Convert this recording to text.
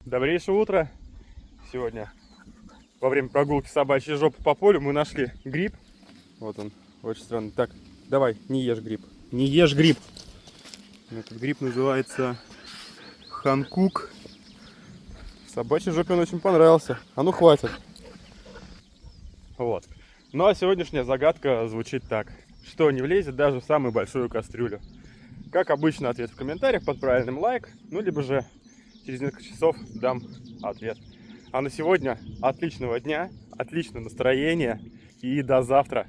Добрейшее утро. Сегодня во время прогулки собачьей жопы по полю мы нашли гриб. Вот он, очень странный. Так, давай, не ешь гриб. Не ешь гриб. Этот гриб называется ханкук. Собачьей жопе он очень понравился. А ну хватит. Вот. Ну а сегодняшняя загадка звучит так. Что не влезет даже в самую большую кастрюлю? Как обычно, ответ в комментариях под правильным лайк. Ну либо же через несколько часов дам ответ. А на сегодня отличного дня, отличного настроения и до завтра.